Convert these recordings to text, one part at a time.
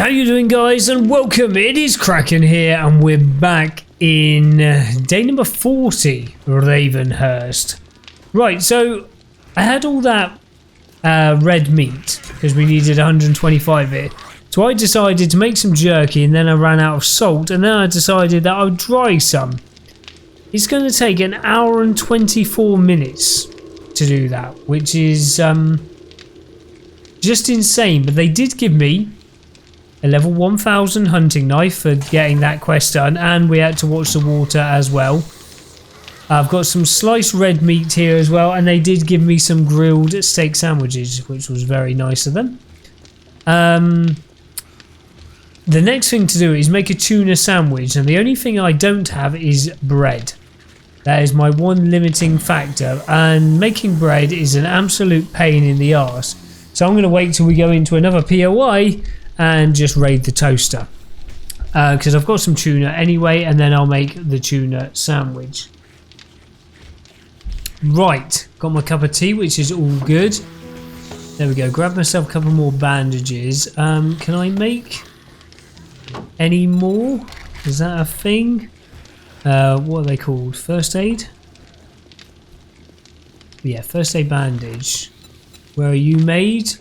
How you doing, guys, and welcome. It is Kraken here, and we're back in day number 40, Ravenhearst. Right, so I had all that red meat because we needed 125 of it. So I decided to make some jerky, and then I ran out of salt, and then I decided that I would dry some. It's going to take an hour and 24 minutes to do that, which is just insane. But they did give me a level 1000 hunting knife for getting that quest done, and we had to watch the water as well. I've got some sliced red meat here as well, and they did give me some grilled steak sandwiches, which was very nice of them. The next thing to do is make a tuna sandwich, and the only thing I don't have is bread. That is my one limiting factor, and making bread is an absolute pain in the arse. So I'm going to wait till we go into another POI and just raid the toaster, because I've got some tuna anyway, and then I'll make the tuna sandwich. Right, got my cup of tea, which is all good. There we go. Grab myself a couple more bandages. Can I make any more? Is that a thing? What are they called? First aid? Yeah, first aid bandage. Where are you made?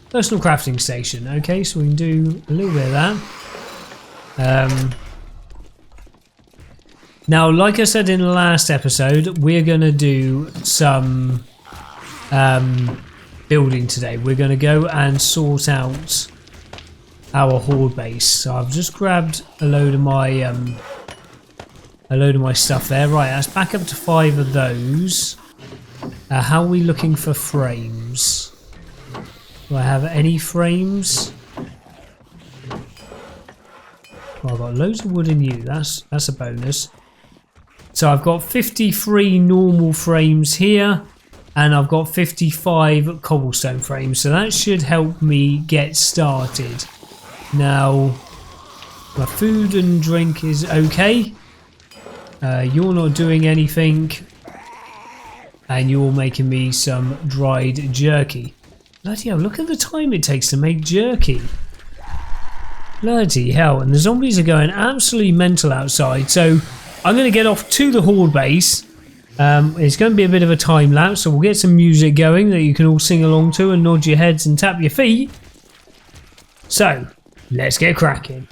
Personal crafting station. Okay, so we can do a little bit of that. Now, like I said in the last episode, we're going to do some building today. We're going to go and sort out our horde base. So I've just grabbed a load of my stuff there. Right, that's back up to 5 of those. How are we looking for frames? Do I have any frames? Well, I've got loads of wood in you. That's a bonus. So I've got 53 normal frames here, and I've got 55 cobblestone frames. So that should help me get started. Now, my food and drink is okay. You're not doing anything, and you're making me some dried jerky. Bloody hell, look at the time it takes to make jerky. Bloody hell, and the zombies are going absolutely mental outside. So I'm going to get off to the horde base. It's going to be a bit of a time lapse, so we'll get some music going that you can all sing along to and nod your heads and tap your feet. So, let's get cracking.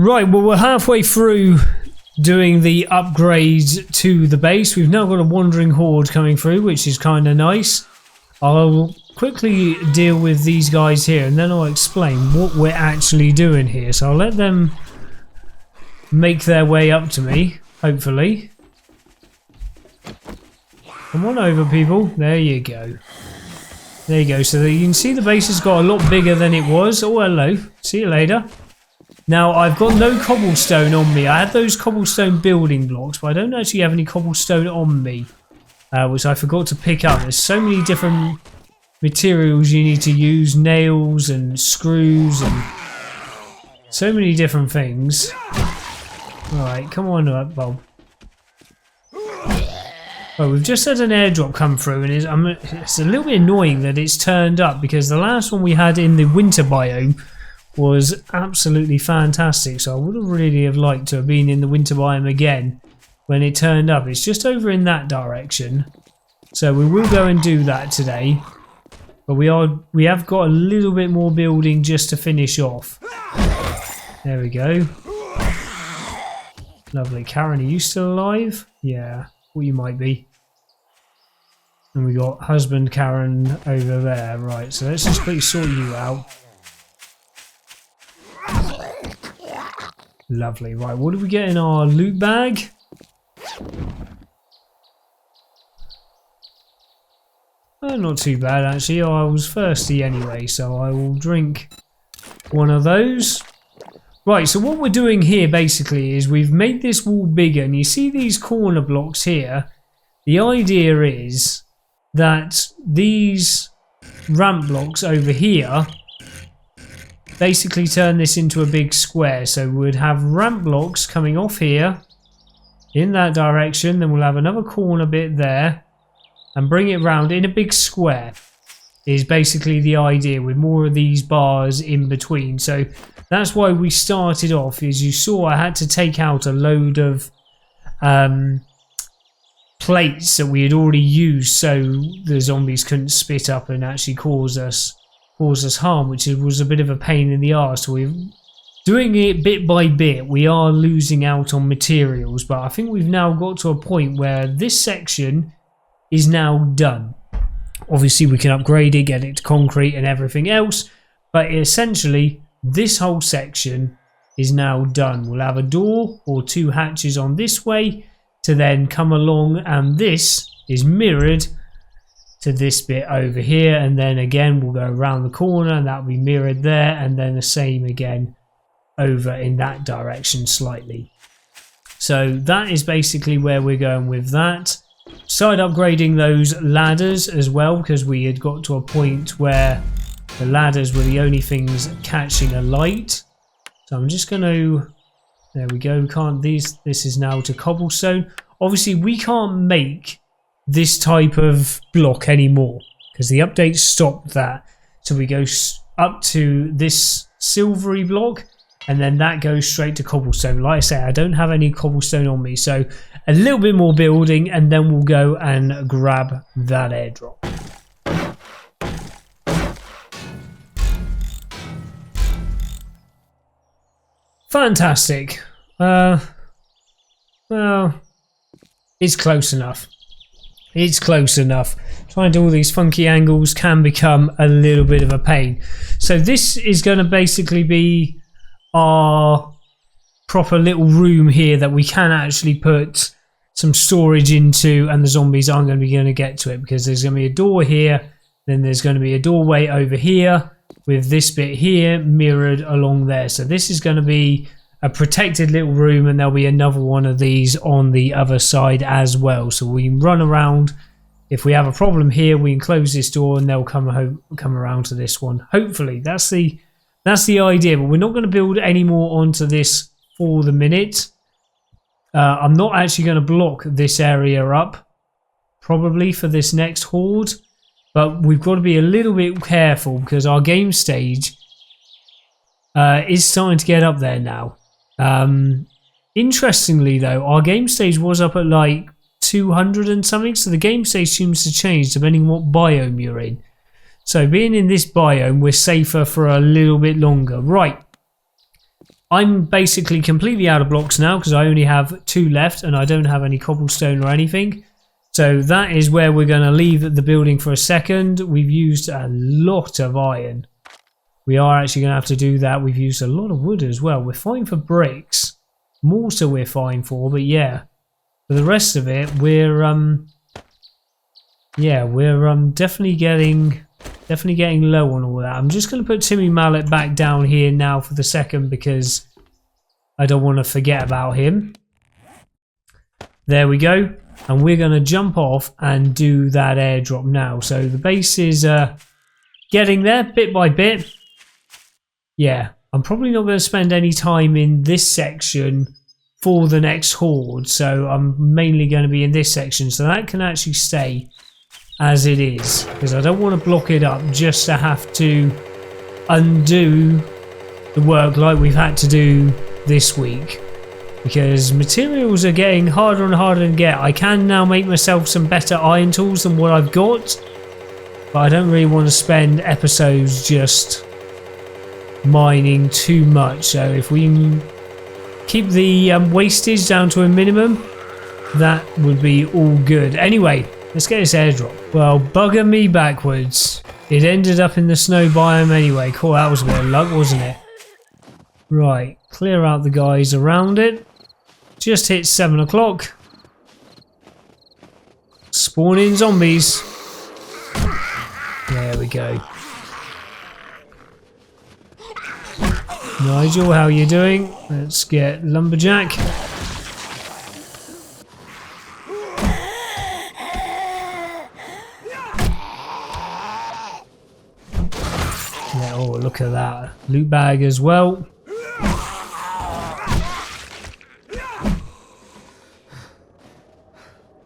Right, well, we're halfway through doing the upgrades to the base. We've now got a wandering horde coming through, which is kind of nice. I'll quickly deal with these guys here, and then I'll explain what we're actually doing here. So I'll let them make their way up to me, hopefully. Come on over, people. There you go. There you go. So you can see the base has got a lot bigger than it was. Oh, hello. See you later. Now, I've got no cobblestone on me. I had those cobblestone building blocks, but I don't actually have any cobblestone on me, which I forgot to pick up. There's so many different materials you need to use, nails and screws and so many different things. Alright, come on up, Bob. Well, we've just had an airdrop come through, and it's a little bit annoying that it's turned up, because the last one we had in the winter biome was absolutely fantastic. So I would have really have liked to have been in the winter biome again when it turned up. It's just over in that direction, so we will go and do that today. But we have got a little bit more building just to finish off. There we go. Lovely. Karen, are you still alive? Yeah, well, you might be. And we got husband Karen over there. Right, so let's just quickly sort you out. Lovely. Right, what do we get in our loot bag? Oh, not too bad actually. Oh, I was thirsty anyway, so I will drink one of those. Right, so what we're doing here basically is we've made this wall bigger, and you see these corner blocks here. The idea is that these ramp blocks over here basically turn this into a big square. So we'd have ramp blocks coming off here in that direction, then we'll have another corner bit there and bring it round in a big square is basically the idea, with more of these bars in between. So that's why we started off. As you saw, I had to take out a load of plates that we had already used, so the zombies couldn't spit up and actually cause us harm, which was a bit of a pain in the arse. So we're doing it bit by bit. We are losing out on materials, but I think we've now got to a point where this section is now done. Obviously we can upgrade it, get it to concrete and everything else, but essentially this whole section is now done. We'll have a door or two hatches on this way to then come along, and this is mirrored to this bit over here, and then again we'll go around the corner and that'll be mirrored there, and then the same again over in that direction slightly. So that is basically where we're going with that. Started upgrading those ladders as well, because we had got to a point where the ladders were the only things catching a light. So I'm just going to, there we go, this is now to cobblestone. Obviously we can't make this type of block anymore because the update stopped that. So we go up to this silvery block, and then that goes straight to cobblestone. Like I say, I don't have any cobblestone on me, so a little bit more building and then we'll go and grab that airdrop. Fantastic. Well, it's close enough. It's close enough. Trying to do all these funky angles can become a little bit of a pain. So this is going to basically be our proper little room here that we can actually put some storage into, and the zombies aren't going to get to it, because there's going to be a door here, then there's going to be a doorway over here with this bit here mirrored along there. So this is going to be a protected little room, and there'll be another one of these on the other side as well. So we can run around. If we have a problem here, we can close this door and they'll come around to this one. Hopefully that's the idea, but we're not going to build any more onto this for the minute. I'm not actually going to block this area up probably for this next horde, but we've got to be a little bit careful because our game stage is starting to get up there now. Interestingly though, our game stage was up at like 200 and something, so the game stage seems to change depending on what biome you're in. So being in this biome, we're safer for a little bit longer. Right, I'm basically completely out of blocks now because I only have 2 left and I don't have any cobblestone or anything. So that is where we're going to leave the building for a second. We've used a lot of iron. We are actually going to have to do that. We've used a lot of wood as well. We're fine for bricks. Mortar we're fine for, but yeah. For the rest of it, we're definitely getting low on all that. I'm just going to put Timmy Mallet back down here now for the second because I don't want to forget about him. There we go. And we're going to jump off and do that airdrop now. So the base is getting there bit by bit. Yeah, I'm probably not going to spend any time in this section for the next horde. So I'm mainly going to be in this section. So that can actually stay as it is. Because I don't want to block it up just to have to undo the work like we've had to do this week. Because materials are getting harder and harder to get. I can now make myself some better iron tools than what I've got. But I don't really want to spend episodes just mining too much. So if we can keep the wastage down to a minimum, that would be all good. Anyway, let's get this airdrop. Well, bugger me backwards. It ended up in the snow biome anyway. Cool, that was a bit of luck, wasn't it? Right, clear out the guys around it. Just hit 7 o'clock. Spawn in zombies. There we go. Nigel, how you doing? Let's get Lumberjack. Yeah, oh, look at that. Loot bag as well.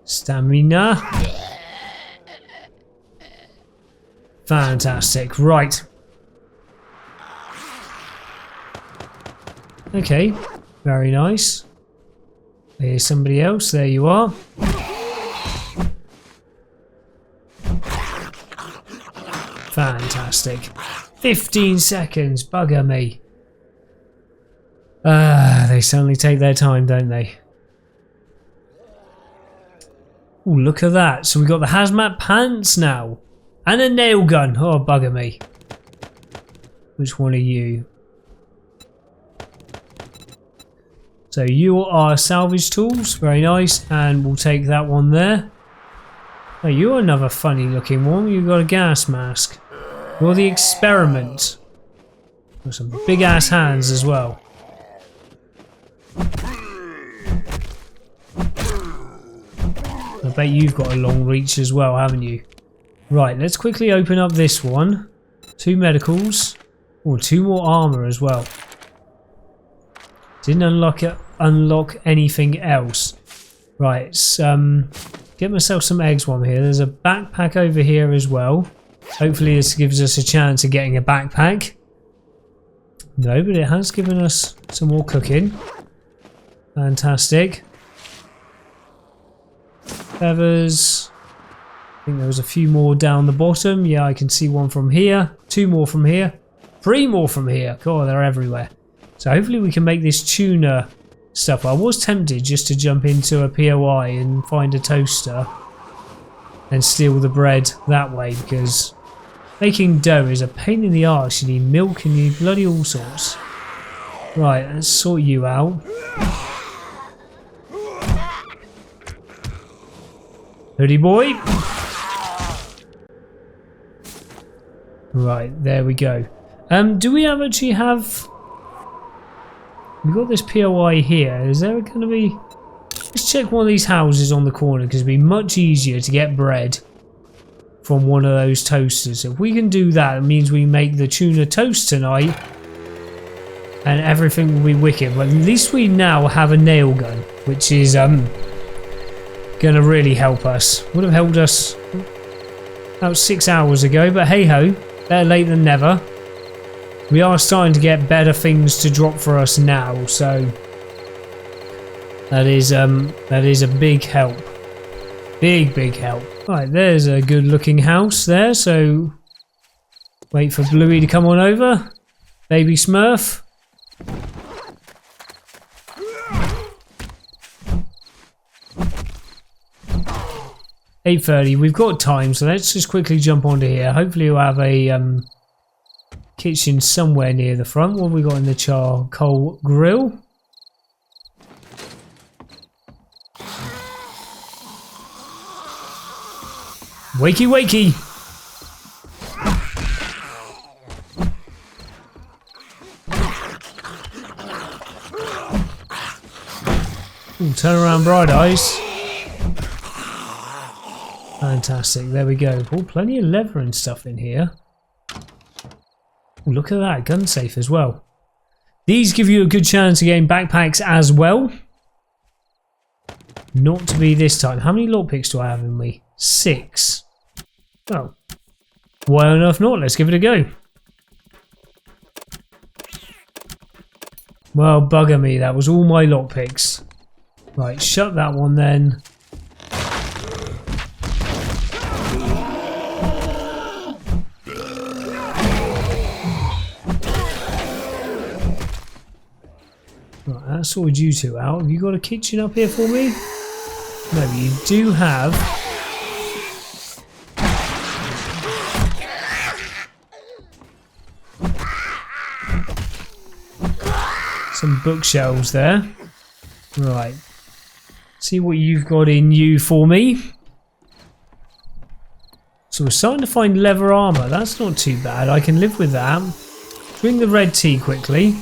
Stamina. Fantastic. Right. Okay. Very nice. Here's somebody else. There you are. Fantastic. 15 seconds. Bugger me. They certainly take their time, don't they? Oh, look at that. So we got the hazmat pants now. And a nail gun. Oh, bugger me. Which one are you? So you are salvage tools. Very nice. And we'll take that one there. Oh, you're another funny looking one. You've got a gas mask. You're the experiment. Got some big ass hands as well. I bet you've got a long reach as well, haven't you? Right, let's quickly open up this one. 2 medicals. Oh, 2 more armor as well. Didn't unlock anything else. Right, let's get myself some eggs while I'm here. There's a backpack over here as well. Hopefully this gives us a chance of getting a backpack. No, but it has given us some more cooking. Fantastic. Feathers. I think there was a few more down the bottom. Yeah, I can see one from here. 2 more from here. 3 more from here. God, they're everywhere. So hopefully we can make this tuna stuff. I was tempted just to jump into a POI and find a toaster and steal the bread that way, because making dough is a pain in the arse. You need milk and you need bloody all sorts. Right, let's sort you out. Hoodie boy. Right, there we go. Do we actually have... We've got this POI here. Is there going to be... Let's check one of these houses on the corner, because it'd be much easier to get bread from one of those toasters. If we can do that, it means we make the tuna toast tonight and everything will be wicked. But at least we now have a nail gun, which is going to really help us. Would have helped us about 6 hours ago, but hey ho, better late than never. We are starting to get better things to drop for us now, so that is a big help. Big help. Right, there's a good looking house there, so wait for Bluey to come on over. Baby Smurf. 8:30. We've got time, so let's just quickly jump onto here. Hopefully we'll have a kitchen somewhere near the front. What have we got in the charcoal grill? Wakey, wakey! Ooh, turn around, bright eyes. Fantastic, there we go. Oh, plenty of leather and stuff in here. Ooh, look at that, gun safe as well. These give you a good chance of getting backpacks as well. Not to be this time. How many lockpicks do I have in me? 6. Oh. Why on earth not? Let's give it a go. Well, bugger me, that was all my lockpicks. Right, shut that one then. Right, that sorted you two out. Have you got a kitchen up here for me? No, you do have... some bookshelves there. Right. See what you've got in you for me. So we're starting to find leather armour. That's not too bad. I can live with that. Drink the red tea quickly.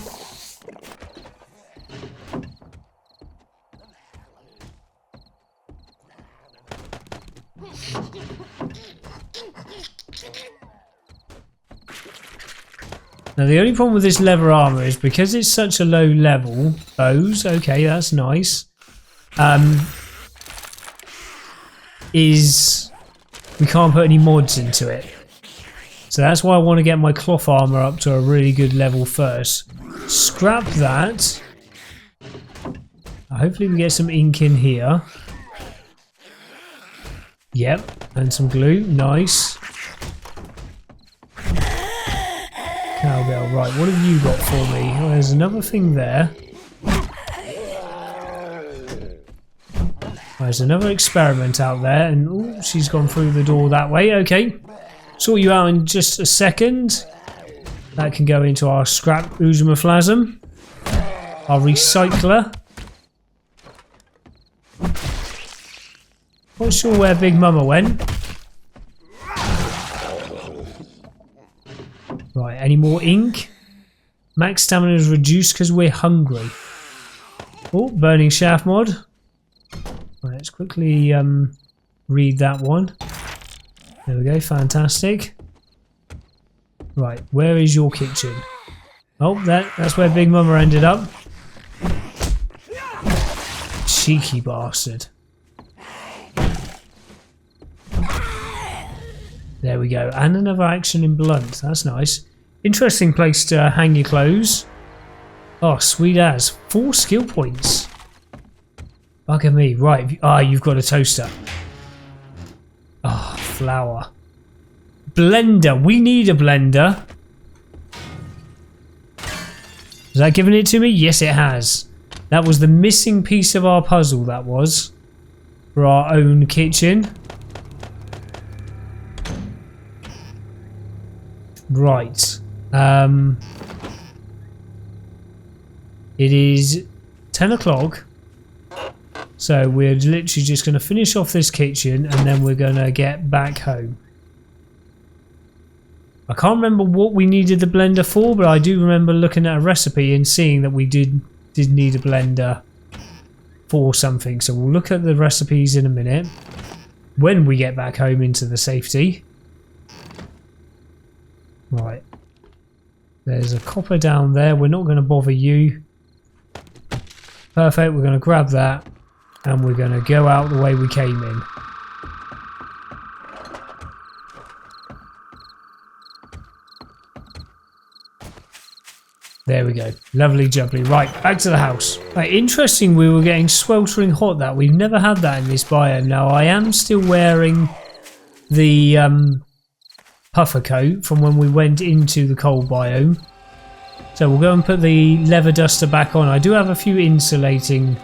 Now the only problem with this leather armour is because it's such a low level. Bows, okay, that's nice. Is we can't put any mods into it. So that's why I want to get my cloth armour up to a really good level first. Scrap that. Hopefully we get some ink in here. Yep, and some glue, nice. Cowbell, right, what have you got for me? Oh, there's another thing there. There's another experiment out there, and ooh, she's gone through the door that way. Okay, sort you out in just a second. That can go into our scrap oozamaflasm, our recycler. Not sure where Big Mama went. Right, any more ink? Max stamina is reduced because we're hungry. Oh, burning shaft mod. Right, let's quickly read that one. There we go, fantastic. Right, where is your kitchen? Oh, that's where Big Mama ended up. Cheeky bastard. There we go, and another action in blunt. That's nice. Interesting place to hang your clothes. Oh, sweet as. 4 skill points. Bugger me. Right, you've got a toaster. Oh, flour. Blender. We need a blender. Has that given it to me? Yes, it has. That was the missing piece of our puzzle, that was. For our own kitchen. Right. It is 10 o'clock. So we're literally just going to finish off this kitchen and then we're going to get back home. I can't remember what we needed the blender for, but I do remember looking at a recipe and seeing that we did need a blender for something. So we'll look at the recipes in a minute when we get back home into the safety. Right. There's a copper down there. We're not going to bother you. Perfect. We're going to grab that and we're going to go out the way we came in. There we go. Lovely jubbly. Right, back to the house. Right, interesting, we were getting sweltering hot that. We've never had that in this biome. Now, I am still wearing the puffer coat from when we went into the cold biome. So we'll go and put the leather duster back on. I do have a few insulating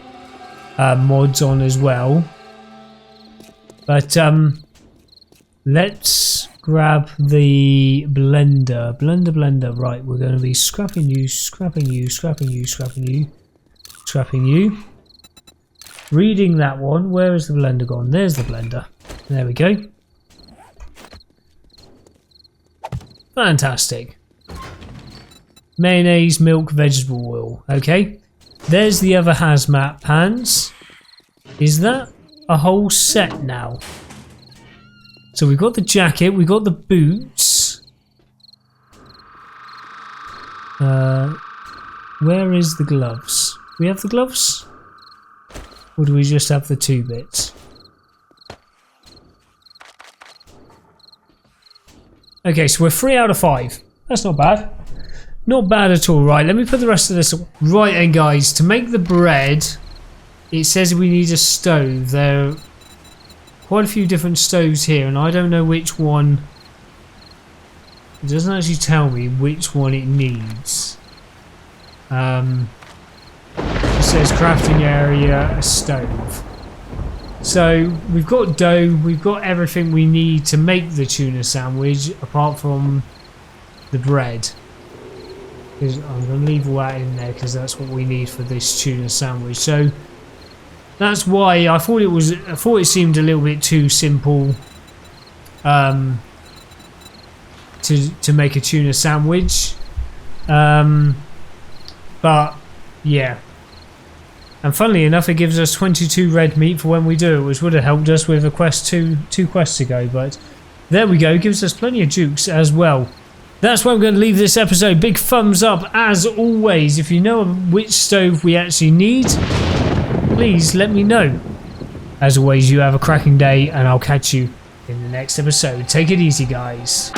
mods on as well. But let's grab the blender. Blender. Right, we're going to be scrapping you. Reading that one. Where is the blender gone? There's the blender. There we go. Fantastic. Mayonnaise, milk, vegetable oil. Okay. There's the other hazmat pans. Is that a whole set now? So we've got the jacket, we've got the boots. Where is the gloves? We have the gloves? Or do we just have the 2 bits? Okay, so we're 3 out of 5. That's not bad. Not bad at all. Right, let me put the rest of this. Right then, guys, to make the bread, it says we need a stove. There are quite a few different stoves here, and I don't know which one. It doesn't actually tell me which one it needs. It says crafting area, a stove. So we've got dough, we've got everything we need to make the tuna sandwich, apart from the bread. I'm going to leave all that in there because that's what we need for this tuna sandwich. So that's why I thought it seemed a little bit too simple to make a tuna sandwich. But yeah. And funnily enough, it gives us 22 red meat for when we do it, which would have helped us with a quest two quests ago. But there we go, it gives us plenty of jukes as well. That's where I'm going to leave this episode. Big thumbs up as always. If you know which stove we actually need, please let me know. As always, you have a cracking day, and I'll catch you in the next episode. Take it easy, guys.